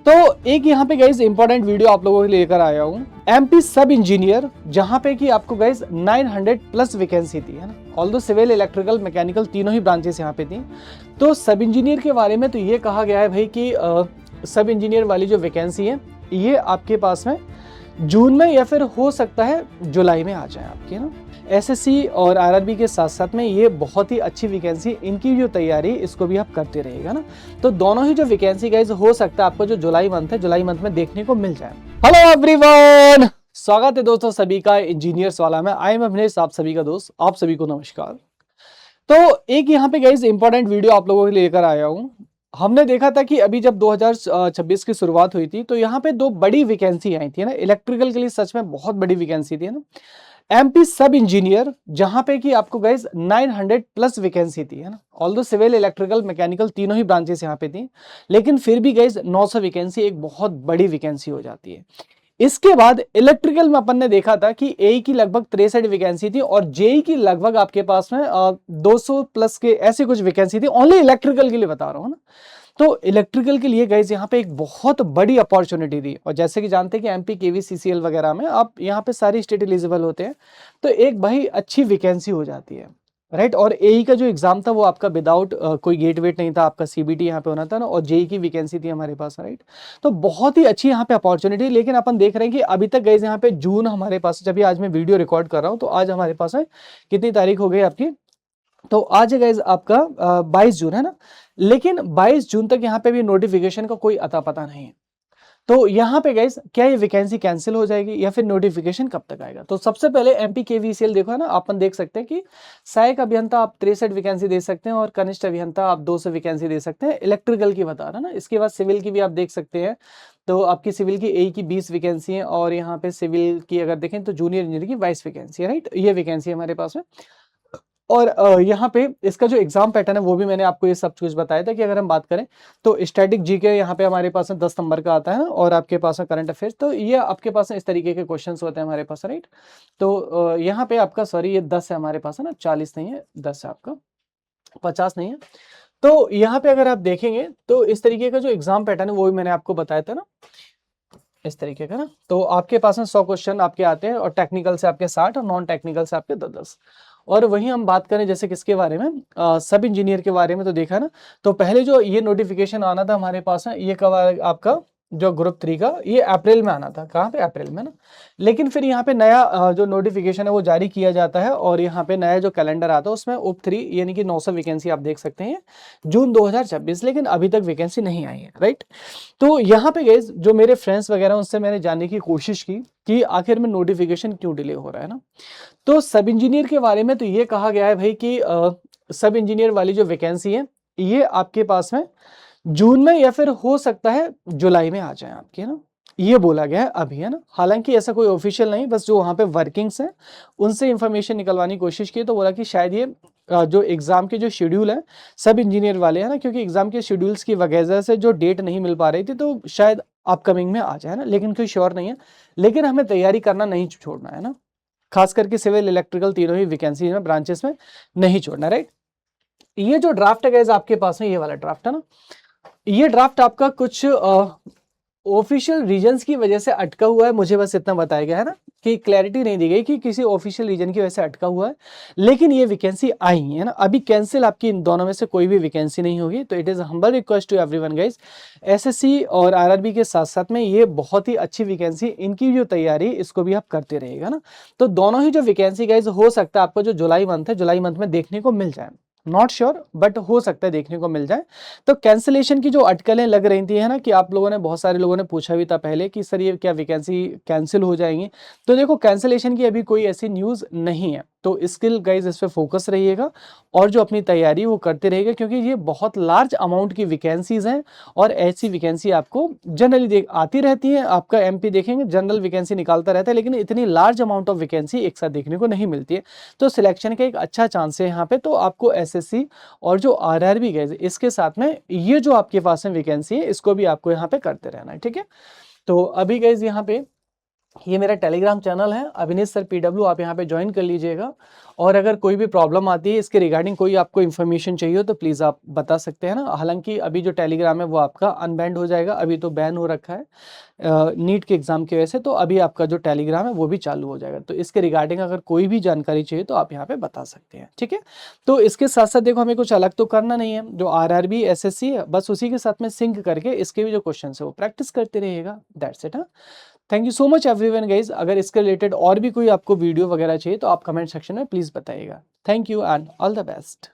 तो एक यहाँ पे गाइज इंपॉर्टेंट वीडियो आप लोगों के लिए लेकर आया हूँ। एमपी सब इंजीनियर, जहाँ पे कि आपको गाइज 900 प्लस वैकेंसी थी, है ना। ऑल्दो सिविल, इलेक्ट्रिकल, मैकेनिकल तीनों ही ब्रांचेस यहाँ पे थी। तो सब इंजीनियर के बारे में तो ये कहा गया है भाई कि सब इंजीनियर वाली जो वैकेंसी है ये आपके पास में जून में या फिर हो सकता है जुलाई में आ जाए आपकी, ना। एसएससी और आरआरबी के साथ साथ में ये बहुत ही अच्छी वैकेंसी, इनकी जो तैयारी इसको भी आप करते रहिएगा ना। तो दोनों ही जो वैकेंसी गाइस हो सकता है आपको जो जुलाई मंथ है, जुलाई मंथ में देखने को मिल जाए। हेलो एवरीवन, स्वागत है दोस्तों सभी का इंजीनियर्स वाला में। आई एम अभिनेश, आप सभी का दोस्त, आप सभी को नमस्कार। तो एक यहाँ पे गाइस इंपॉर्टेंट वीडियो आप लोगों के लिए लेकर आया हूँ। हमने देखा था कि अभी जब 2026 की शुरुआत हुई थी तो यहाँ पे दो बड़ी वैकेंसी आई थी ना। इलेक्ट्रिकल के लिए सच में बहुत बड़ी वैकेंसी थी ना, एमपी सब इंजीनियर, जहां पे कि आपको गाइस 900 प्लस वैकेंसी थी, है ना। ऑल्दो सिविल, इलेक्ट्रिकल, मैकेनिकल तीनों ही ब्रांचेस यहाँ पे थी, लेकिन फिर भी गाइस 900 वैकेंसी एक बहुत बड़ी वैकेंसी हो जाती है। इसके बाद इलेक्ट्रिकल में अपन ने देखा था कि एई की लगभग 63 वैकेंसी थी और जेई की लगभग आपके पास में 200 प्लस के ऐसे कुछ वैकेंसी थी। ओनली इलेक्ट्रिकल के लिए बता रहा हूँ ना। तो इलेक्ट्रिकल के लिए गाइस यहाँ पे एक बहुत बड़ी अपॉर्चुनिटी थी, और जैसे कि जानते हैं कि एमपी केवी सीसीएल वगैरह में आप यहाँ पे सारी स्टेट एलिजिबल होते हैं, तो एक भाई अच्छी वैकेंसी हो जाती है, राइट। और एई का जो एग्जाम था वो आपका विदाउट कोई गेट वेट नहीं था, आपका सीबीटी यहाँ पे होना था ना, और जेई की वैकेंसी थी हमारे पास, राइट। तो बहुत ही अच्छी यहाँ पे अपॉर्चुनिटी। लेकिन अपन देख रहे हैं कि अभी तक गाइस यहाँ पे जून हमारे पास, जब आज मैं वीडियो रिकॉर्ड कर रहा हूँ तो आज हमारे पास है कितनी तारीख हो गई आपकी, तो आज है गाइस आपका 22 जून, है ना। लेकिन 22 जून तक यहाँ पे भी नोटिफिकेशन का कोई अता पता नहीं है। तो यहाँ पे गाइस क्या ये वैकेंसी कैंसिल हो जाएगी या फिर नोटिफिकेशन कब तक आएगा? तो सबसे पहले एमपी केवीसीएल देखो, है ना। अपन देख सकते हैं कि सहायक अभियंता आप 63 वैकेंसी दे सकते हैं और कनिष्ठ अभियंता आप 200 वैकेंसी दे सकते हैं। इलेक्ट्रिकल की बता रहा ना। इसके बाद सिविल की भी आप देख सकते हैं, तो आपकी सिविल की ए की 20 वैकेंसी है, और यहाँ पे सिविल की अगर देखें तो जूनियर इंजीनियर की 22 वैकेंसी है, राइट। ये वैकेंसी हमारे पास में। और यहाँ पे इसका जो एग्जाम पैटर्न है वो भी मैंने आपको ये सब कुछ बताया था कि अगर हम बात करें तो स्टैटिक जीके यहाँ पे हमारे पास 10 नंबर का आता है, और आपके पास करंट अफेयर्स, तो ये आपके पास इस तरीके के क्वेश्चंस होते हैं हमारे पास, राइट। तो यहाँ पे आपका सॉरी ये 10 है हमारे पास, है ना। 40 नहीं है, 10 है आपका, 50 नहीं है। तो यहाँ पे अगर आप देखेंगे तो इस तरीके का जो एग्जाम पैटर्न है वो भी मैंने आपको बताया था ना, इस तरीके का ना। तो आपके पास में 100 क्वेश्चन आपके आते हैं, और टेक्निकल से आपके 60 और नॉन टेक्निकल से आपके 10-10। और वहीं हम बात करें जैसे किसके बारे में, सब इंजीनियर के बारे में, तो देखा ना। तो पहले जो ये नोटिफिकेशन आना था हमारे पास है, ये कब आपका जो ग्रुप 3 का, ये अप्रैल में आना था। कहाँ पे? अप्रैल में ना। लेकिन फिर यहाँ पे नया जो नोटिफिकेशन है वो जारी किया जाता है, और यहाँ पे नया जो कैलेंडर आता है उसमें उप 3 यानी कि 900 वैकेंसी आप देख सकते हैं जून 2026, लेकिन अभी तक वैकेंसी नहीं आई है, राइट। तो यहाँ पे गाइस जो मेरे फ्रेंड्स वगैरह उनसे मैंने जानने की कोशिश की कि आखिर में नोटिफिकेशन क्यों डिले हो रहा है ना। तो सब इंजीनियर के बारे में तो ये कहा गया है भाई कि सब इंजीनियर वाली जो वैकेंसी है ये आपके पास में जून में या फिर हो सकता है जुलाई में आ जाए आपके, है ना। ये बोला गया है अभी, है ना। हालांकि ऐसा कोई ऑफिशियल नहीं, बस जो वहां पे वर्किंग्स हैं उनसे इंफॉर्मेशन निकलवाने की कोशिश की, तो बोला कि शायद ये जो एग्जाम के जो शेड्यूल है सब इंजीनियर वाले, है ना, क्योंकि एग्जाम के शेड्यूल्स की वजह से जो डेट नहीं मिल पा रही थी, तो शायद अपकमिंग में आ जाए ना, लेकिन कोई श्योर नहीं है। लेकिन हमें तैयारी करना नहीं छोड़ना है ना, खास करके सिविल, इलेक्ट्रिकल तीनों ही वैकेंसी में ब्रांचेस में नहीं छोड़ना, राइट। ये जो ड्राफ्ट है गाइस आपके पास में, ये वाला ड्राफ्ट है ना, ये ड्राफ्ट आपका कुछ ऑफिशियल रीजंस की वजह से अटका हुआ है। मुझे बस इतना बताया गया है ना कि क्लैरिटी नहीं दी गई कि किसी ऑफिशियल रीजन की वजह से अटका हुआ है, लेकिन ये वैकेंसी आई है ना। अभी कैंसिल आपकी इन दोनों में से कोई भी वैकेंसी नहीं होगी। तो it is humble request to everyone guys, SSC और आरआरबी के साथ साथ में ये बहुत ही अच्छी वैकेंसी, इनकी जो तैयारी इसको भी आप करते रहेगा ना। तो दोनों ही जो वैकेंसी गाइस हो सकता है आपको जो जुलाई मंथ है, जुलाई मंथ में देखने को मिल जाए। नॉट श्योर बट हो सकता है देखने को मिल जाए। तो कैंसिलेशन की जो अटकलें लग रही थी, है ना, कि आप लोगों ने, बहुत सारे लोगों ने पूछा भी था पहले कि सर ये क्या वैकेंसी कैंसिल हो जाएंगी, तो देखो कैंसिलेशन की अभी कोई ऐसी न्यूज़ नहीं है। तो स्किल गाइज इस पे फोकस रहिएगा और जो अपनी तैयारी वो करते रहिएगा, क्योंकि ये बहुत लार्ज अमाउंट की वैकेंसीज हैं, और ऐसी वैकेंसी आपको जनरली आती रहती है। आपका एमपी देखेंगे जनरल वैकेंसी निकालता रहता है, लेकिन इतनी लार्ज अमाउंट ऑफ वैकेंसी एक साथ देखने को नहीं मिलती है। तो सिलेक्शन का एक अच्छा चांस है यहाँ पे। तो आपको एसएससी और जो आरआरबी गाइज इसके साथ में ये जो आपके पास में वैकेंसी है इसको भी आपको यहाँ पे करते रहना है, ठीक है। तो अभी गाइज यहाँ पे ये मेरा टेलीग्राम चैनल है अविनेश सर PW, आप यहाँ पे ज्वाइन कर लीजिएगा। और अगर कोई भी प्रॉब्लम आती है इसके रिगार्डिंग, कोई आपको इन्फॉर्मेशन चाहिए हो तो प्लीज़ आप बता सकते हैं ना। हालांकि अभी जो टेलीग्राम है वो आपका अनबैंड हो जाएगा, अभी तो बैन हो रखा है नीट के एग्ज़ाम की वजह से, तो अभी आपका जो टेलीग्राम है वो भी चालू हो जाएगा। तो इसके रिगार्डिंग अगर कोई भी जानकारी चाहिए तो आप यहाँ पे बता सकते हैं, ठीक है। तो इसके साथ साथ देखो हमें कुछ अलग तो करना नहीं है, जो RRB SSC है बस उसी के साथ में सिंक करके इसके भी जो क्वेश्चन है वो प्रैक्टिस करते रहिएगा, दैट्स इट। हाँ, thank you so much everyone guys. अगर इसके रिलेटेड और भी कोई आपको वीडियो वगैरह चाहिए तो आप कमेंट सेक्शन में प्लीज़ बताइएगा। Thank you and all the best.